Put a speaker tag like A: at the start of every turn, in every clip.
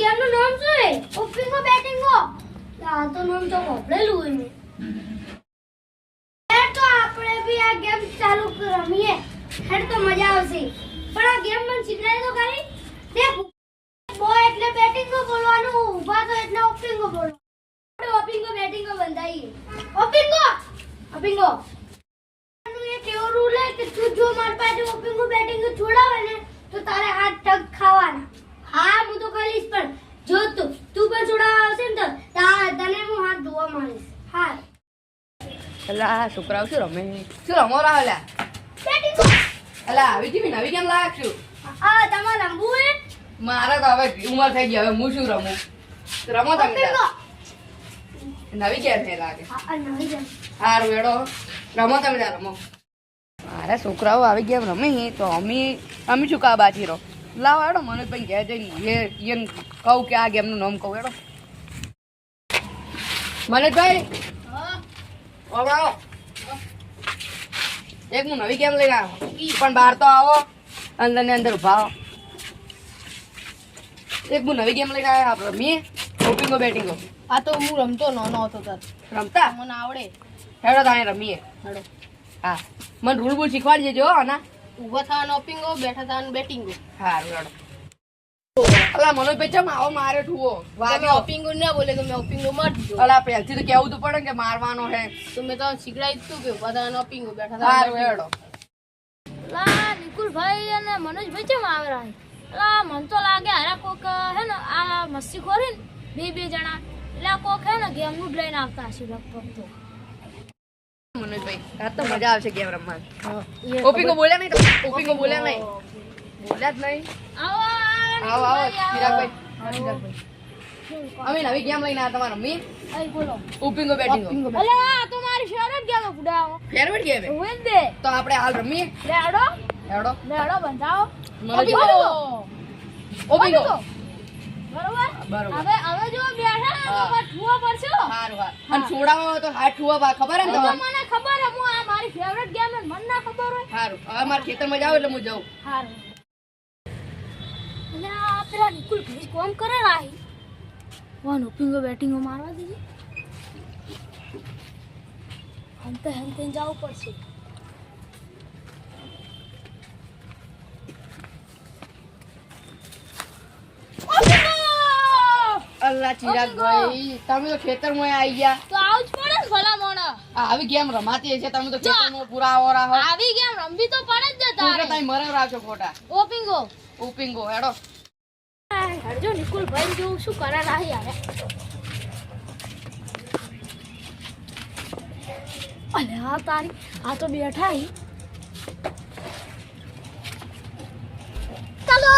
A: Game નું નામ શું છે? ઓપનિંગો બેટિંગો. આ તો નામ તો વાપરેલું હોય મેં. યાર તો આપણે બી આ ગેમ ચાલુ રમીએ. હેડ તો મજા આવશે. પણ આ ગેમ મને શીખડાય તો ખરી. દેખ બો એટલે બેટિંગો બોલવાનું, ઊભા તો એટલે ઓપનિંગો બોલવાનું. આપણે ઓપનિંગો બેટિંગો બંધાઈએ. ઓપનિંગો ઓપનિંગો એક એવો રૂલ હે કે તું જો માર પાસે ઓપનિંગો બેટિંગો છોડાવે ને તો તારે હાથ ટક ખાવાના. હા હું તો ખાલીશ પણ જો તું પણ છોડાવવા આવશે ને તો તને હું હાથ ધોવા મારીશ. હા
B: અલા છોકરાઓ શું રમે? શું રમો રાહલા?
A: બેટિંગો.
B: અલા આવી ટીવી નવી કેમ લાગશું?
A: આ તમારે રમવું હે?
B: મારે તો હવે ઉંમર થઈ ગઈ, હવે હું શું રમું? રમો તમે
A: ઓપનિંગો.
B: તાર. નવી કેમ છે લાગે?
A: આ નવી ગેમ.
B: હારું વેડો રમો તમે તાર રમો. મારા છોકરાઓ આવી ગયા રમે તો અમે શું કા બાજી રહો. લાવ હેડો મને પણ ઘેર જઈને એને કહું કે આ ગેમનું નામ કહું. હેડો મનોજભાઈ આવો. એક હું નવી ગેમ લઈને આવ્યો પણ બહાર તો આવો, અંદર ને અંદર ઉભા આવો. એક હું નવી ગેમ લઈને આવ્યો આપણે રમીએ ઓપનિંગો બેટિંગો.
C: આ તો હું રમતો નાનો હતો તાર
B: રમતા
C: મને આવડે.
B: હેડો તાણે રમીએ.
C: હેડો
B: હા મને રૂલ બુલ શીખવાડી દેજો આના.
C: ઊભા થવાનું ઓપિંગો, બેઠા થવાનું બેટિંગો.
B: હારું હેડો. અલા મનોજભાઈ ચમ આવો મારે ઠુવો
C: તમે
B: વાગે
C: ઓપિંગો ના બોલે તો મેં ઓપિંગો માર દીધો.
B: અલા પહેલથી તો કેવું તો પડે ને કે મારવાનો હે.
C: તો મેં તો શીખડાઈ દીધું કે ઊભા થવાનું ઓપિંગો, બેઠા
B: હારું
C: થવાનું
B: હેડો.
A: લા નિકુલભાઈ અને મનોજભાઈ કેમ આવે રહ્યા? લા મન તો લાગે હારા કોક હે ને આ મસ્તી ખોરી ને બે જણા એટલે આ કોક હે ને ગેમ નું જ લઈને આવતા હશે લગભગ તો.
B: મનોજભાઈ આજ તો મજા આવશે ગેમ રમવાની.
C: હા,
B: ઓપિંગો બોલ્યા નહીં તો ઓપિંગો બોલ્યા નહીં. બોલ્યા જ નહીં.
A: આવો
B: આવો આવો ચિરાગભાઈ. અમે નવી ગેમ લઈને આવ્યા તમારા રમી
A: અહીં બોલો.
B: ઓપિંગો બેટિંગો.
A: અલે આ તો મારી ફેવરેટ ગેમ બુડાવો.
B: ફેરવેટ ગેમ હે.
A: ઓય દે
B: તો આપણે હાલ રમીએ.
A: લેડો
B: હેડો
A: બંધાવો.
B: મનોજભાઈ ઓપિંગો.
A: બરોબર.
B: બરોબર.
A: હવે જો બેઠા ને તો ઠુવા પડશે.
B: હારું હારું. અને છોડાવો તો હાથ ઠુવા ખબર હે ને
A: તો
B: તમને?
A: મને ખબર હે હું આ મારી ફેવરેટ ગેમ હે મને ના ખબર હોય.
B: હારું હવે મારા ખેતરમાં જાવ એટલે હું જાઉં.
A: હારું. એટલે આ પેલા નિકુલ ભાઈ કોમ કરે રાહી. વન ઓપિંગો બેટિંગો મારવા દીધી. હંતે જવું પડશે.
B: અલ્લા ચિરાગભાઈ તમે તો ખેતરમાં આવી ગયા.
A: તો આવું જ પડે ને ભલા મોણા.
B: આ આવી ગેમ રમાતી હશે તમે તો ખેતરમાં પૂરા આવરા હો.
A: આવી ગેમ રમવી તો પડે જ ને
B: પૂરા
A: તારે.
B: તમે મરવ આવશો ખોટા.
A: ઓપિંગો.
B: ઓપિંગો હેડો.
A: હરજો નિકુલ ભાઈ જો શું કરે રાહી આવે. અલે આ તારી આ તો બેઠા હી. ચલો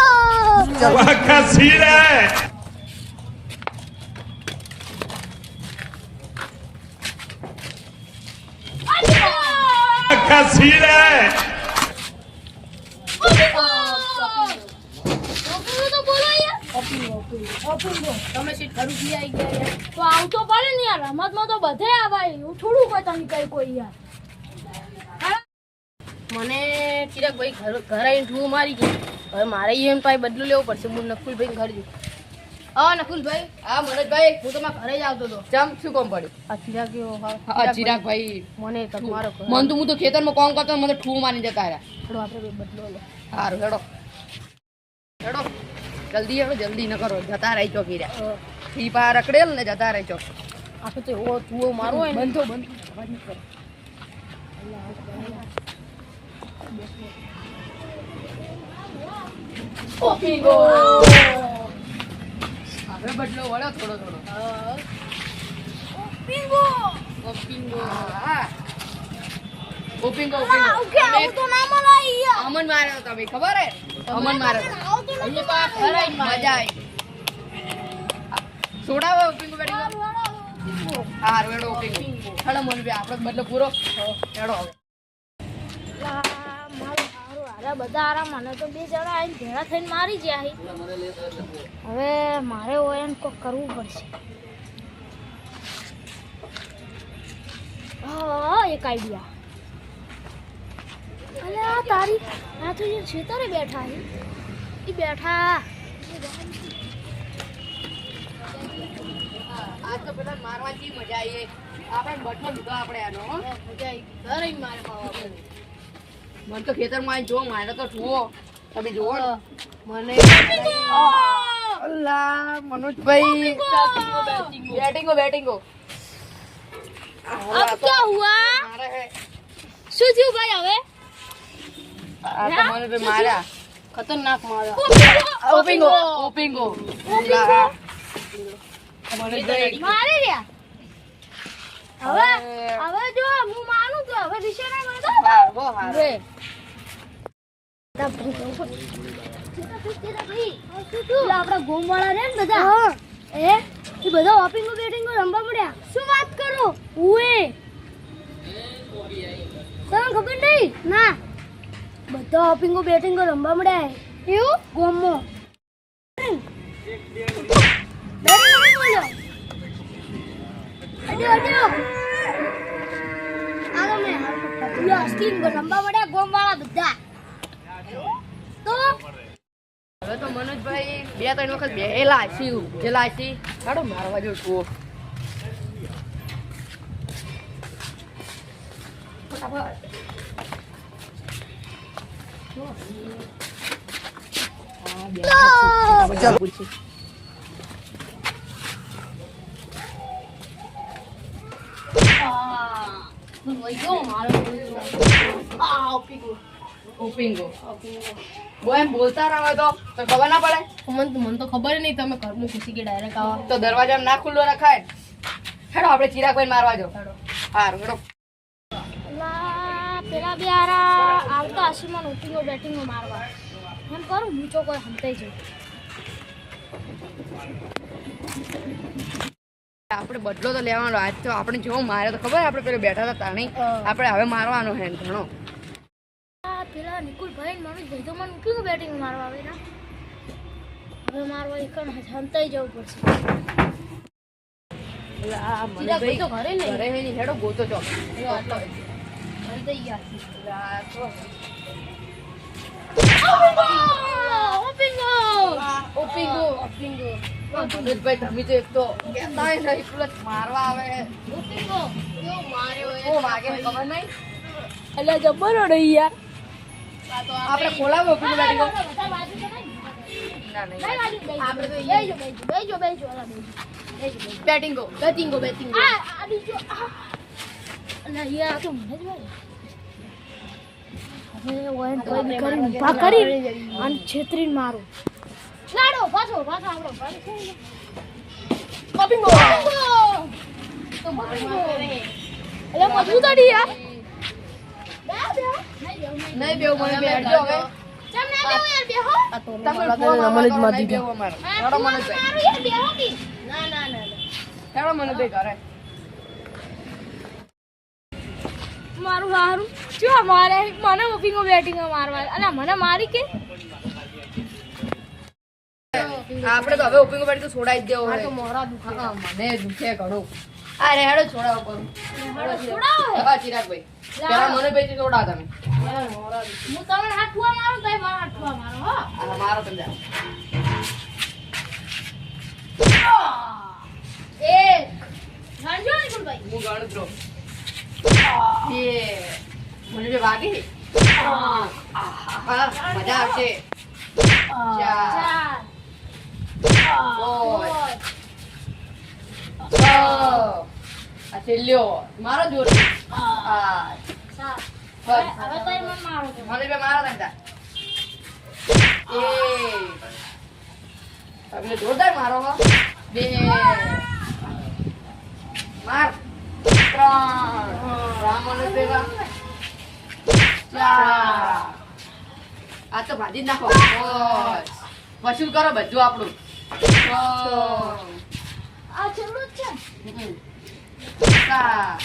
D: Wakasire! Wakasire!
C: તમે સીટ ખરું પી આવી ગયા યાર.
A: તો આવું તો પડે ને યાર. રમતમાં તો બધે આવાય. હું થોડું કોઈ તમે કઈ કોઈ યાર.
C: મને ચિરાગભાઈ ઘર આવીને ઠું મારી ગઈ. હવે મારે એમ પાસે બદલું લેવું પડશે. હું નકુલભાઈ ઘર જઉં. હા નકુલભાઈ,
B: હા મનોજભાઈ
C: હું તમારા ઘરે જ આવતો હતો.
B: ચમ શું કામ પડ્યું?
C: આ ચિરાગ
B: હા ચિરાગભાઈ
C: મને તમારો ઘર
B: મન તો હું તો ખેતરમાં કામ કરતો ને મને ઠૂ માની જતા રહ્યા.
C: થોડો આપણે બદલો લો.
B: સારું હેડો હેડો જલ્દી હેડો જલ્દી ન કરો જતા રહી ચોકી રહ્યા. ફી પા રખડેલ ને જતા રહી ચોક.
C: આપણે તો એવો ઠુઓ મારો હોય ને.
B: બંધો ઓપિંગો. હવે બદલો વળો થોડો થોડો.
A: પિંગો.
C: ઓપિંગો.
B: હા ઓપિંગો
A: આ ઓકે આવું તો ના મનાય યાર.
B: અમન માર્યો તમે ખબર હે? અમન માર્યો
A: આવું તો ના
C: અહીંયા પા ઘર આવીને
B: મજા આવી. છોડાવો ઓપિંગો બેટિંગ. હા રેડો ઓપિંગો. હેડો મન બે આપણો બદલો પૂરો હેડો હવે.
A: બધા આરામ મને તો બે જણા આવીને ભેળા થઈને મારી ગયા. હવે મારે હોય એમ કોક કરવું પડશે. હા એક આઈડિયા. અલે આ તારી આ તો જે છેતરે બેઠા એ બેઠા
B: આજ તો પેલા મારવાથી મજા આવી આપણે બટનો લીધો આપણે આનો હો.
C: મજા આવી ઘરે આવીને મારે ખાવા પડે.
B: મને તો ખેતરમાં આવીને જો મારે તો જુઓ તમે જુઓ ને.
C: મને
B: અલ્લા મનોજભાઈ બેટિંગો
C: अब क्या हुआ
B: મારે હે.
C: શું થયું ભાઈ હવે
B: આ તો મનોજભાઈ માર્યા.
C: ખતરનાક મારો
B: ઓપિંગો મનોજભાઈ
A: મારે રહ્યા હવે હવે જો હું માનું તો હવે દિશે ના મળતો
B: હાર બહુ હાર.
C: વે
A: આપડા ગોમ વાળા રે ને બધા એ બધા ઓપિંગો બેટિંગો રમવા મળ્યા શું વાત કરો ઉએ તને ખબર નહીં ના બધા ઓપિંગો બેટિંગો રમવા મળ્યા એવું ગોમો રમવા મળ્યા ગોમ વાળા બધા તો
B: હવે તો મનોજભાઈ 2-3 વખત બેહેલા છે હાડો મારવા જો જુઓ. ઓપિંગો બો એમ બોલતા રહો તો ખબર ના પડે.
C: મને તો ખબર નહીં તમે ઘરનું ઘૂસી કે ડાયરેક્ટ આવો
B: તો દરવાજા ના ખુલ્લો રખાય. હેડો આપણે ચિરાગભાઈ મારવા જો. હારું હેડો.
A: પેલા બે આરા આવતા હસીમાં ઓપિંગો બેટિંગો મારવા એમ કરું મૂચો કોઈ હમતાઈ જાય
B: આપણે બદલો તો લેવાનો આજ તો આપણે જો મારે તો ખબર આપણે પેલો બેઠા હતા તાણી આપણે હવે મારવાનો હે ઘણો.
A: પેલા નિકુલ ભાઈ મનોજ ભાઈ તો મને ઓપિંગો બેટિંગ મારવા આવે ને હવે મારવા એકણ હમતાઈ જવું પડશે
C: ચિરાગભાઈ તો ઘરે નહીં.
B: ઘરે નહીં હેડો ગોતો છો.
C: ઘરે તો ઈ આખી. ઓપિંગો
B: મનોજભાઈ તમે તો એક તો કહેતા નહીં પેલા મારવા આવે.
C: ઓપિંગો કેવો માર્યો એ.
B: ઓ વાગે ખબર નહીં.
C: એટલે જબ્બર નહીં યાર
B: આપણે ખોલાવો ઓપિંગો બેટિંગો. ના નહીં
C: આપણે તો
B: બેટિંગો
C: બેટિંગો
A: છેતરીને મારું લાડો પાછો આપણો
C: ઓપિંગો તો મારે એટલે મજબૂત અડી યાર
B: નહીં બેવ મને બેઠજો હવે. તમે
C: રમણ જ મારી
B: બેવ અમારે. હેડો મનોજભાઈ હેડો મનોજભાઈ ઘરે.
A: મારું હારું જો મારે મને ઓપિંગો બેટિંગ મારવા અને મને મારી કે
B: આપણે તો હવે ઓપિંગો બેટિંગ તો છોડાઈ જ દેવો
C: આ
B: હવે.
C: તો મોરા દુખે
B: હા, મને દુખે ઘણું. અરે હેડો છોડાવો કરું.
A: છોડાવો.
B: હા ચિરાગભાઈ પેલા મનોજભાઈ થી છોડાવો તમે.
A: હું તમને હાથવા મારું તો મારા હાથવા મારો હો
B: આ મારો તમે જાઓ.
A: એક ગણજો નિકુલભાઈ
B: હું ગણું છું. બે મનોજભાઈ વાગી. આહા, મજા આવશે. ચાર
A: ચાર
B: પાંચ છ આ છેલ્લો મારો જોર. આઠ
A: સાત
B: બસ.
A: હવે તો મને મારો તો
B: મનોજભાઈ મારો ધંધા. તમે જોરદાર મારો હો. બે માર. ત્રણ રામ મનોજભાઈ વા. ચાર આ તો ભાજી જ નાખો. પાંચ વસૂલ કરો બધું આપણું. છ
A: આ છેલ્લું જ છે
B: સાત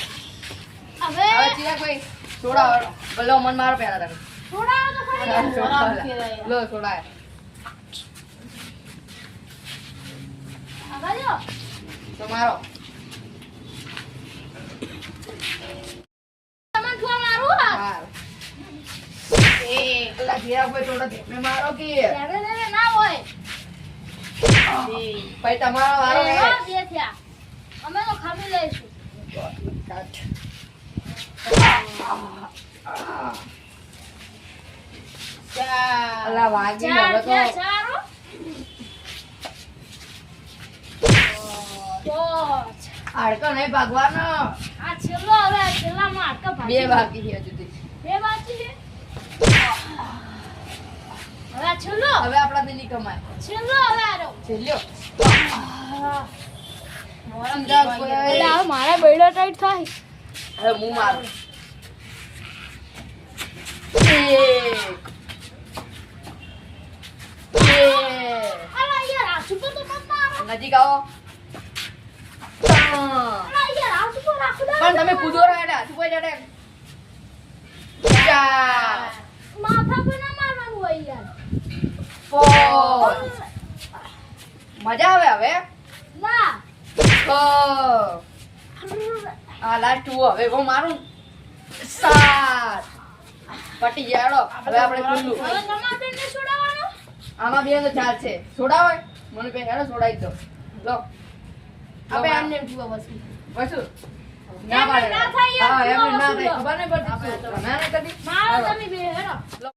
A: હવે
B: હવે ચિરાગભાઈ છોડાવો. ભલો મન મારો પહેલા તમે.
A: છોડાવો તો ખરી
B: લો છોડાય.
A: આગળ જો
B: તો મારો.
A: તમને ઠુવા મારું હા
B: હાર. પેલા ચિરાગભાઈ થોડા ધીમે મારો કે
A: ત્યારે ના હોય
B: ભાઈ તમારો વારો હે.
A: એવા બે થયા અમે તો ખામી લઈશું.
B: અલા વાગી હવે તો
A: ચાર હો. પાંચ.
B: હાડકો નહીં ભાગવાનો.
A: આ છેલ્લો હવે આ છેલ્લામાં હાડકા
B: બે
A: ભાગી.
B: બાકી છે હજુ સુધી.
A: બે બાકી છે. હવે આ છેલ્લો.
B: હવે આપણા દિલ્હી કમાય
A: છેલ્લો હવે આ રહ્યો.
B: છેલ્લો
A: એટલે હવે મારા બેડા ટાઈટ થાય.
B: હવે હું મારું એક. બે.
A: અલા યાર આ છૂટો તો મત મારો.
B: નજીક આવો ત્રણ.
A: અલા યાર આ છૂટો રાખો દે.
B: પણ તમે કૂદો રહ્યા શું કોઈ જડે ચાર
A: માથા પર ના મારવાનું હોય યાર.
B: ફોર મજા આવે હવે
A: ના.
B: છ આ લાસ્ટ હવે હું મારું સાત પટી ગયા હેડો. હવે આપણે ખુલ્લું
A: હવે તમારે બેનને છોડાવવાનો.
B: આમાં બે તો ચાર છે છોડાવે મને પે હેડો છોડાઈ દો લો
C: આપણે આમને એમ જુઓ બસ
B: બસું
A: એમને ના થાય યાર,
B: હા એમને ના
A: બસું
B: થાય
A: લો.
B: ખબર નહીં પડતી શું? તમે ના કરી
A: મારો તમે બે હેડો.
B: લો